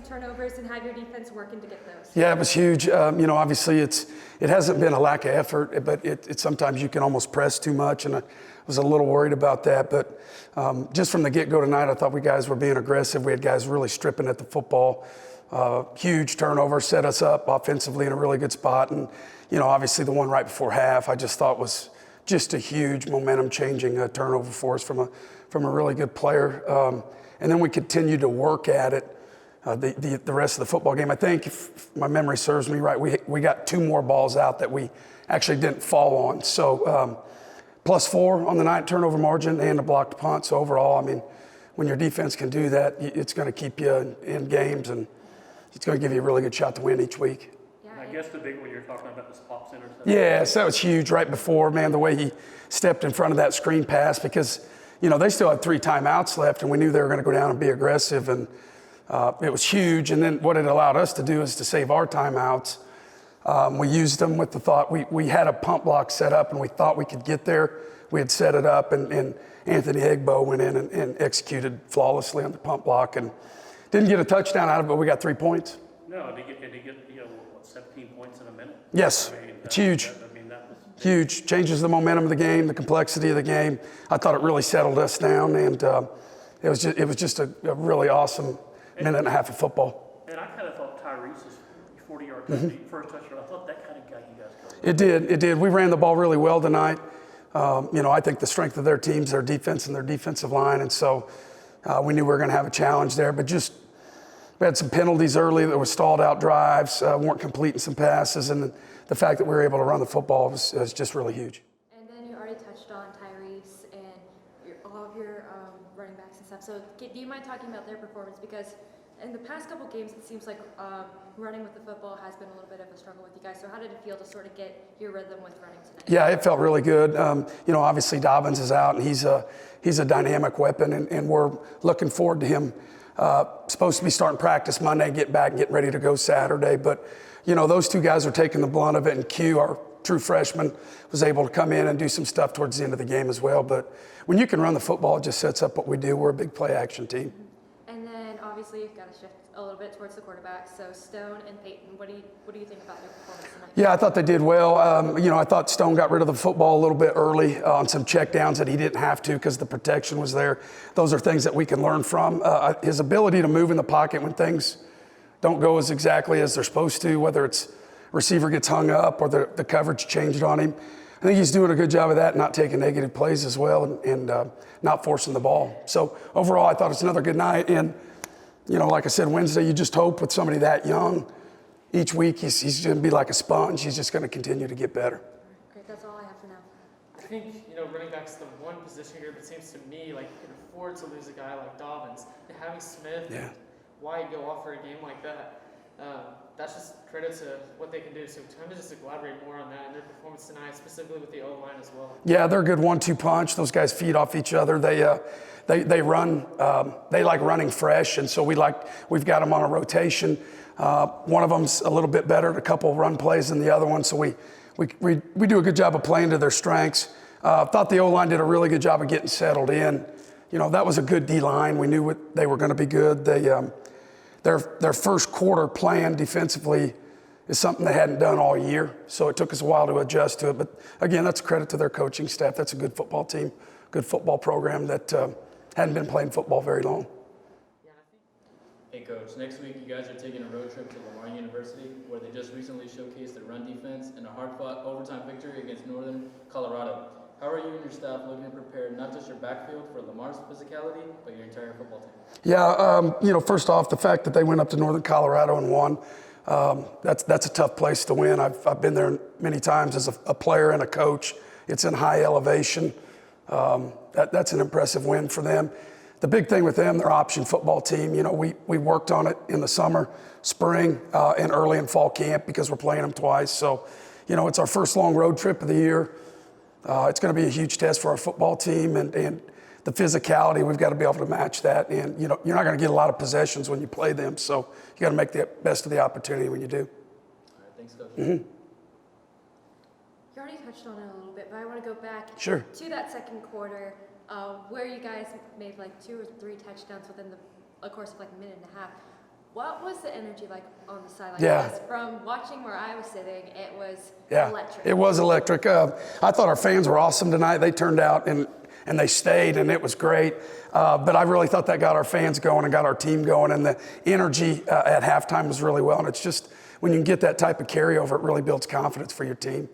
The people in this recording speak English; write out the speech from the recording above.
turnovers and have your defense working to get those? Yeah, it was huge. Obviously it hasn't been a lack of effort, but it sometimes you can almost press too much, and I was a little worried about that. But just from the get-go tonight, I thought we guys were being aggressive. We had guys really stripping at the football. Huge turnover, set us up offensively in a really good spot. And, obviously the one right before half, I just thought was just a huge momentum-changing turnover for us from a really good player. And then we continued to work at it the rest of the football game. I think, if my memory serves me right, we got 2 more balls out that we actually didn't fall on. So +4 on the night turnover margin and a blocked punt. So overall, when your defense can do that, it's going to keep you in games, and it's going to give you a really good shot to win each week. I guess the big one you're talking about, the spot center. Yeah, so that was huge right before, man, the way he stepped in front of that screen pass, because, they still had 3 timeouts left, and we knew they were going to go down and be aggressive, and it was huge. And then what it allowed us to do is to save our timeouts. We used them with the thought, we had a pump block set up, and we thought we could get there. We had set it up, and Anthony Egbo went in and executed flawlessly on the pump block, and didn't get a touchdown out of it, but we got 3 points. No, did he get 17 points in a minute? Yes, it's huge. Huge. Changes the momentum of the game, the complexity of the game. I thought it really settled us down, and it was just a really awesome minute and a half of football. And I kind of thought Tyrese's 40-yard first touchdown, I thought that kind of got you guys going. It did. We ran the ball really well tonight. I think the strength of their teams, their defense and their defensive line, and so we knew we were going to have a challenge there. But just we had some penalties early that were stalled out drives, weren't completing some passes, and the fact that we were able to run the football was just really huge. And then you already touched on Tyrese and all of your running backs and stuff. So do you mind talking about their performance? Because in the past couple games, it seems like running with the football has been a little bit of a struggle with you guys. So how did it feel to sort of get your rhythm with running tonight? Yeah, it felt really good. Obviously Dobbins is out, and he's a dynamic weapon, and we're looking forward to him. Supposed to be starting practice Monday, get back and get ready to go Saturday. But, those 2 guys are taking the blunt of it, and Q, our true freshman, was able to come in and do some stuff towards the end of the game as well. But when you can run the football, it just sets up what we do. We're a big play action team. And then obviously you've got to shift a little bit towards the quarterback. So Stone and Peyton, what do you think about their performance tonight? Yeah, I thought they did well. I thought Stone got rid of the football a little bit early on some checkdowns that he didn't have to because the protection was there. Those are things that we can learn from. His ability to move in the pocket when things don't go as exactly as they're supposed to, whether it's receiver gets hung up or the coverage changed on him. I think he's doing a good job of that, not taking negative plays as well, and not forcing the ball. So overall, I thought it's another good night. And, like I said, Wednesday, you just hope with somebody that young, each week he's going to be like a sponge. He's just going to continue to get better. Great, that's all I have for now. I think, running back's the one position here that seems to me like you can afford to lose a guy like Dobbins. And having Smith and White go off for a game like that, that's just credit to what they can do. So time to just elaborate more on that and their performance tonight, specifically with the O-line as well. Yeah, they're a good 1-2 punch. Those guys feed off each other. They run. They like running fresh, and so we've got them on a rotation. One of them's a little bit better at a couple run plays than the other one, so we do a good job of playing to their strengths. Thought the O-line did a really good job of getting settled in. That was a good D-line. We knew they were going to be good. Their first quarter plan defensively is something they hadn't done all year, so it took us a while to adjust to it. But again, that's a credit to their coaching staff. That's a good football team, good football program that hadn't been playing football very long. Hey Coach, next week you guys are taking a road trip to Lamar University, where they just recently showcased their run defense in a hard-fought overtime victory against Northern Colorado. How are you and your staff looking to prepare not just your backfield for Lamar's physicality, but your entire football team? Yeah, first off, the fact that they went up to Northern Colorado and won, that's a tough place to win. I've been there many times as a player and a coach. It's in high elevation. That's an impressive win for them. The big thing with them, their option football team, we worked on it in the summer, spring, and early in fall camp because we're playing them twice. So, it's our first long road trip of the year. It's going to be a huge test for our football team, and the physicality, we've got to be able to match that. And, you're not going to get a lot of possessions when you play them, so you got to make the best of the opportunity when you do. All right, thanks, Coach. You already touched on it a little bit, but I want to go back to that second quarter where you guys made like 2 or 3 touchdowns within the course of like a minute and a half. What was the energy like on the sideline? Yeah. Because from watching where I was sitting, it was Yeah, electric. it was electric. I thought our fans were awesome tonight. They turned out and they stayed, and it was great. But I really thought that got our fans going and got our team going, and the energy at halftime was really well. And it's just when you can get that type of carryover, it really builds confidence for your team.